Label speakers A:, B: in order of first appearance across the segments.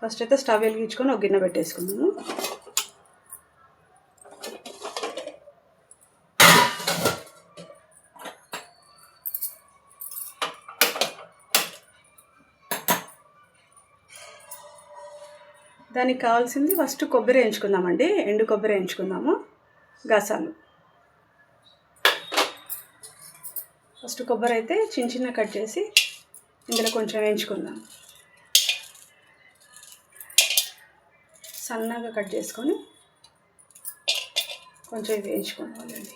A: First అయితే stove వెలిగించుకొని ఒక గిన్నె పెట్టేసుకుందాము. దానికి కావాల్సింది ఫస్ట్ కొబ్బరి వేయించుకుందామండి. ఎండు కొబ్బరి వేయించుకుందాము. గసాలు ఫస్ట్ కొబ్బరి అయితే చిన్న చిన్న కట్ చేసి ఇందులో కొంచెం వేయించుకుందాం. సన్నగా కట్ చేసుకొని కొంచెం వేయించుకోవాలండి.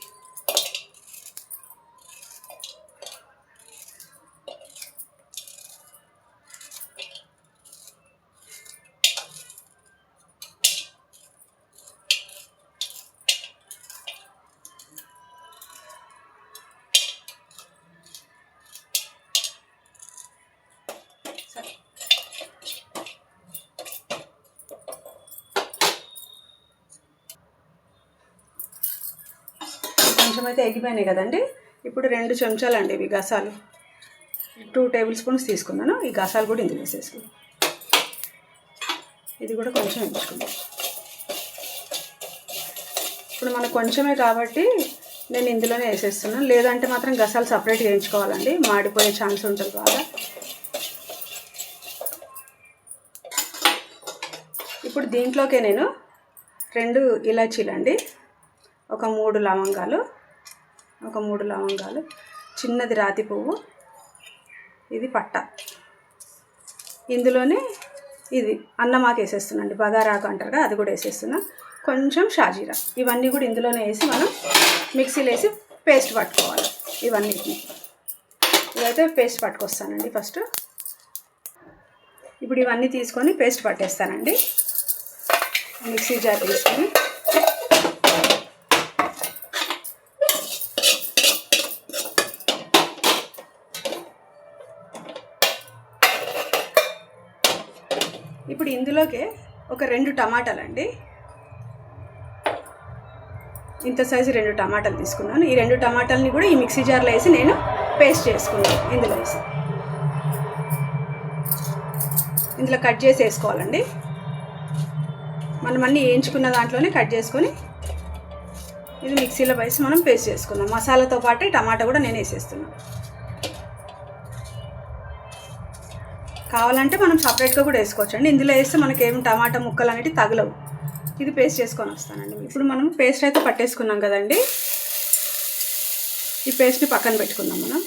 A: కొంచెం అయితే ఎగిపోయినాయి కదండి. ఇప్పుడు 2 చెంచాలండి ఇవి గసాలు, 2 టేబుల్ స్పూన్స్ తీసుకున్నాను. ఈ గసాలు కూడా ఇందులో వేసేసుకున్నాను. ఇది కూడా కొంచెం వేయించుకున్నాను. ఇప్పుడు మనకు కొంచెమే కాబట్టి నేను ఇందులోనే వేసేస్తున్నాను. లేదంటే మాత్రం గసాలు సపరేట్గా వేయించుకోవాలండి, మాడిపోయే ఛాన్స్ ఉంటుంది బాగా. ఇప్పుడు దీంట్లోకే నేను 2 ఇలాచీలు అండి, ఒక 3 లవంగాలు, చిన్నది రాతి పువ్వు, ఇది పట్ట, ఇందులోనే ఇది అన్నమాకు వేసేస్తున్నాండి, బగారాకు అంటారుగా, అది కూడా వేసేస్తున్నా. కొంచెం షాజీరా, ఇవన్నీ కూడా ఇందులోనే వేసి మనం మిక్సీలో వేసి పేస్ట్ పట్టుకోవాలి. ఇవైతే పేస్ట్ పట్టుకొస్తానండి ఫస్ట్. ఇప్పుడు ఇవన్నీ తీసుకొని పేస్ట్ పట్టేస్తానండి. మిక్సీ జార్ తీసుకొని ఇప్పుడు ఇందులోకి ఒక 2 టమాటాలండి, ఇంత సైజు 2 టమాటాలు తీసుకున్నాను. ఈ 2 టమాటాలని కూడా ఈ మిక్సీ జార్లో వేసి నేను పేస్ట్ చేసుకున్నాను. ఇందులో కట్ చేసి వేసుకోవాలండి. మనం అన్నీ వేయించుకున్న దాంట్లోనే కట్ చేసుకొని ఇది మిక్సీలో వేసి మనం పేస్ట్ చేసుకుందాం. మసాలాతో పాటు టమాటా కూడా నేను వేసేస్తున్నాను. కావాలంటే మనం సపరేట్గా కూడా వేసుకోవచ్చు అండి. ఇందులో వేస్తే మనకి ఏమి టమాటా ముక్కలు అనేవి తగలవు. ఇది పేస్ట్ చేసుకొని వస్తానండి. ఇప్పుడు మనం పేస్ట్ అయితే పట్టేసుకున్నాం కదండి. ఈ పేస్ట్ని పక్కన పెట్టుకుందాం. మనం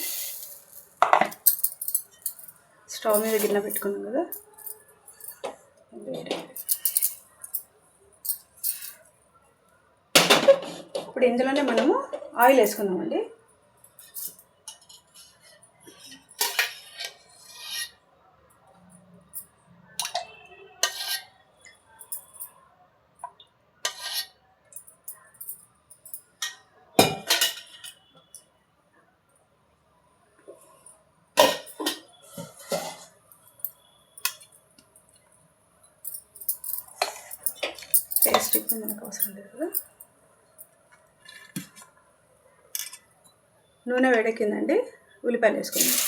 A: స్టవ్ మీద గిన్నె పెట్టుకున్నాం కదా, ఇప్పుడు ఇందులోనే మనము ఆయిల్ వేసుకుందామండి. పేస్ట్ ఇప్పుడు మనకు అవసరం లేదు కదా. నూనె వేడెక్కిందండి, ఉల్లిపాయలు వేసుకుందాం.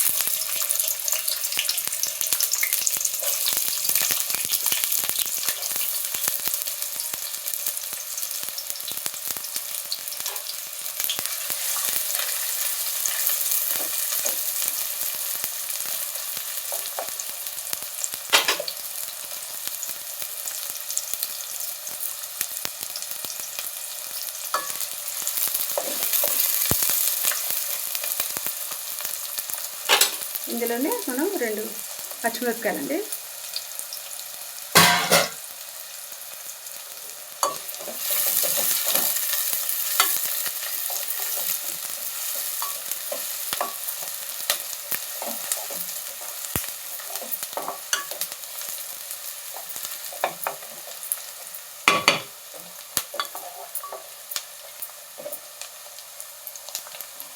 A: ఇందులోనే మనం 2 పచ్చిమిరపకాయలండి,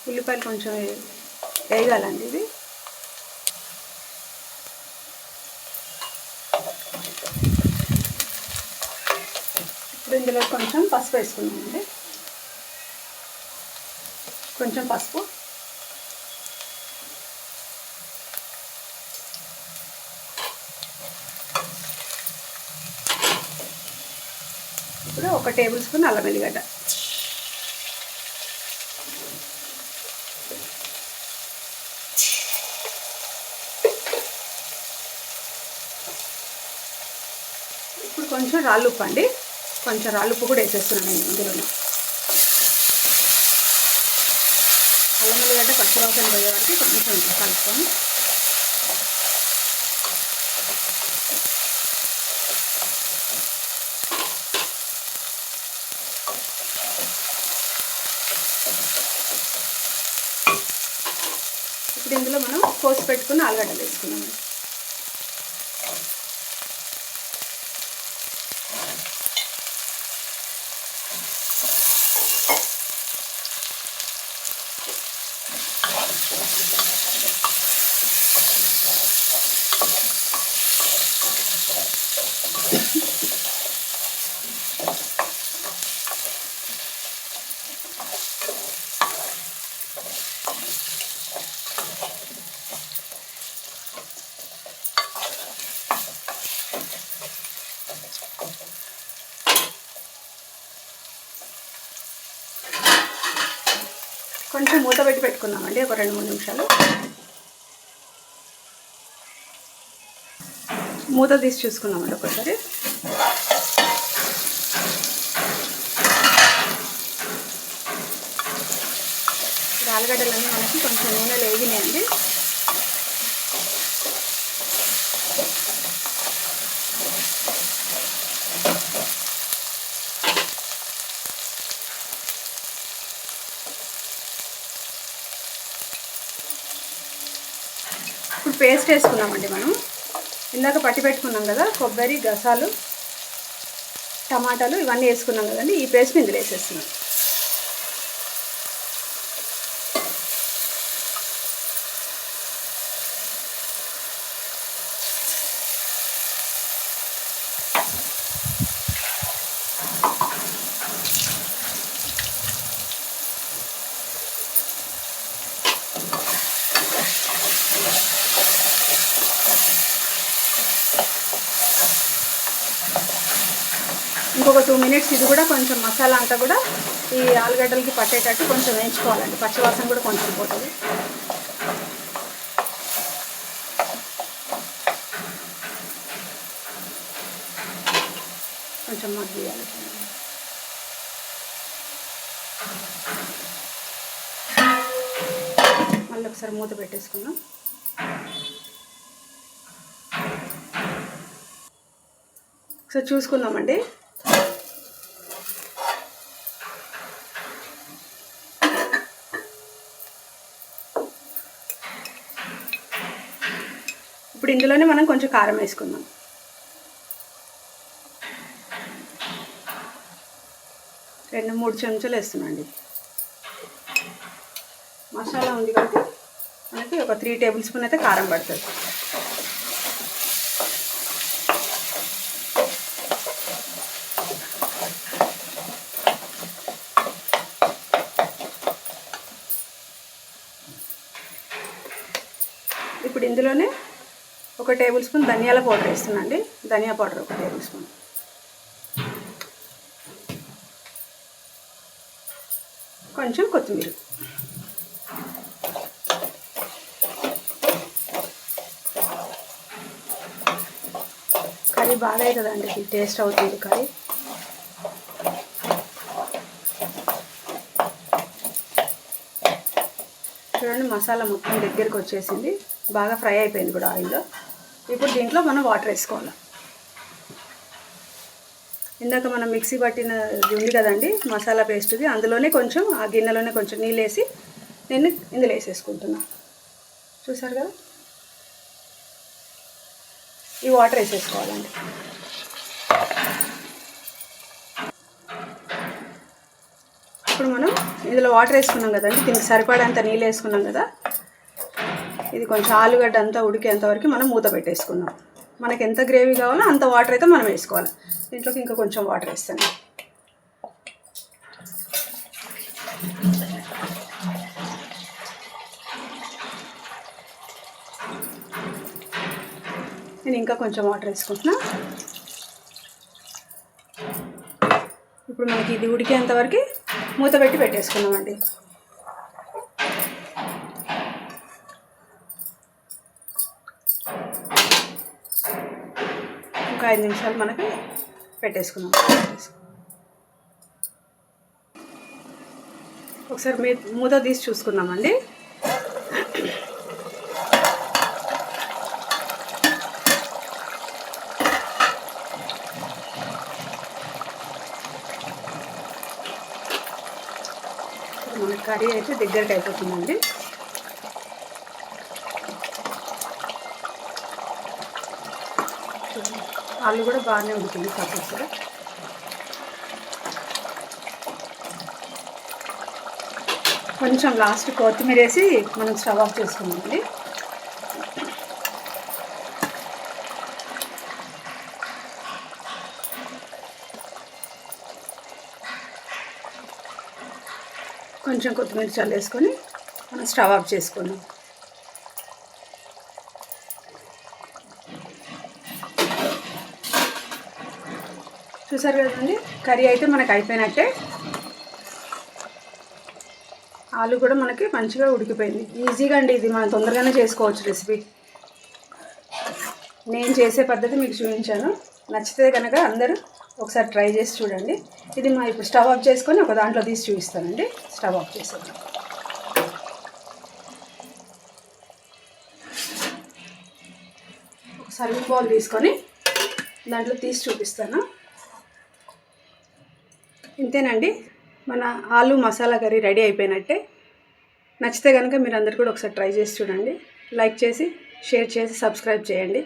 A: ఉల్లిపాయలు కొంచెం వేగాలండి. ఇది ఇప్పుడు ఇందులో కొంచెం పసుపు వేసుకున్నామండి. కొంచెం పసుపు, ఇప్పుడు 1 టేబుల్ స్పూన్ అల్లం వెల్లిగడ్డ, ఇప్పుడు కొంచెం రాళ్ళుప్పు అండి, కొంచెం రాళ్ళుప్పు కూడా వేసేస్తున్నాను నేను ఇందులో. అల్లం వెల్లిగడ్డ పచ్చివాసన పోయే వరకు కొంచెం కలుపుకొని ఇప్పుడు ఇందులో మనం కోసి పెట్టుకున్న ఆలుగడ్డలు వేసుకున్నాము. కొంచెం మూత పెట్టి పెట్టుకుందామండి, ఒక 2-3 నిమిషాలు. మూత తీసి చూసుకుందామండి ఒకసారి. ఆలుగడ్డలన్నీ మనకి కొంచెం నూనెలో వేగినాయండి. ఇప్పుడు పేస్ట్ వేసుకున్నామండి. మనం ఇందాక పట్టి పెట్టుకున్నాం కదా, కొబ్బరి, గసాలు, టమాటాలు ఇవన్నీ వేసుకున్నాం కదండి. ఈ పేస్ట్ ఇందులో వేసేస్తున్నాం. ఇంకొక 2 మినిట్స్ ఇది కూడా కొంచెం మసాలా అంతా కూడా ఈ ఆలుగడ్డలకి పట్టేటట్టు కొంచెం వేయించుకోవాలండి. పచ్చివాసన కూడా కొంచెం పోతుంది. కొంచెం మగ్గియాలి. మళ్ళీ ఒకసారి మూత పెట్టేసుకుందాం. ఒకసారి చూసుకుందామండి. ఇప్పుడు ఇందులోనే మనం కొంచెం కారం వేసుకుందాం. రెండు 3 చెంచాలు వేస్తున్నాండి. మసాలా ఉంది కాబట్టి మనకి ఒక 3 టేబుల్ స్పూన్ అయితే కారం పడుతుంది. ఇప్పుడు ఇందులోనే 1 టేబుల్ స్పూన్ ధనియాల పౌడర్ వేస్తున్నాండి. ధనియా పౌడర్ 1 టేబుల్ స్పూన్, కొంచెం కొత్తిమీర. కర్రీ బాగా అవుతుందండి, టేస్ట్ అవుతుంది కర్రీ. చూడండి మసాలా మొత్తం దగ్గరికి వచ్చేసింది, బాగా ఫ్రై అయిపోయింది కూడా ఆయిల్లో. ఇప్పుడు దీంట్లో మనం వాటర్ వేసుకోవాలి. ఇందాక మనం మిక్సీ పట్టిన ఉంది కదండి మసాలా పేస్ట్ది, అందులోనే కొంచెం ఆ గిన్నెలోనే కొంచెం నీళ్ళు వేసి నేను ఇందులో వేసేసుకుంటున్నా. చూసారు కదా, ఈ వాటర్ వేసేసుకోవాలండి. ఇప్పుడు మనం ఇందులో వాటర్ వేసుకున్నాం కదండి, దీనికి సరిపడంత నీళ్ళు వేసుకున్నాం కదా. ఇది కొంచెం ఆలుగడ్డ అంతా ఉడికేంతవరకు మనం మూత పెట్టేసుకున్నాం. మనకి ఎంత గ్రేవీ కావాలో అంత వాటర్ అయితే మనం వేసుకోవాలి. దీంట్లోకి ఇంకా కొంచెం వాటర్ వేస్తాను. నేను ఇంకా కొంచెం వాటర్ వేసుకుంటున్నా. ఇప్పుడు మనకి ఇది ఉడికేంత వరకు మూత పెట్టి పెట్టేసుకున్నామండి. ఒక 5 నిమిషాలు మనకి పెట్టేసుకున్నాం. ఒకసారి మూత తీసి చూసుకుందామండి. మన కర్రీ అయితే దగ్గరికి అయిపోతుందండి. ఆలు కూడా బాగానే ఉడికింది కాకపోతే. కొంచెం లాస్ట్ కొత్తిమీర వేసి మనం స్టవ్ ఆఫ్ చేసుకున్నామండి. కొంచెం కొత్తిమీర చల్లేసుకొని మనం స్టవ్ ఆఫ్ చేసుకున్నాం. చూసారు కదండి, కర్రీ అయితే మనకు అయిపోయినట్టే. ఆలు కూడా మనకి మంచిగా ఉడికిపోయింది. ఈజీగా అండి, ఇది మనం తొందరగానే చేసుకోవచ్చు రెసిపీ. నేను చేసే పద్ధతి మీకు చూపించాను. నచ్చితే కనుక అందరూ ఒకసారి ట్రై చేసి చూడండి. ఇది ఇప్పుడు స్టవ్ ఆఫ్ చేసుకొని ఒక దాంట్లో తీసి చూపిస్తానండి. స్టవ్ ఆఫ్ చేసాను. ఒక సర్వింగ్ బౌల్ తీసుకొని దాంట్లో తీసి చూపిస్తాను. ఇంతేనండి, మన ఆలు మసాలా కర్రీ రెడీ అయిపోయినట్టే. నచ్చితే కనుక మీరు అందరు కూడా ఒకసారి ట్రై చేసి చూడండి. లైక్ చేసి, షేర్ చేసి, సబ్స్క్రైబ్ చేయండి.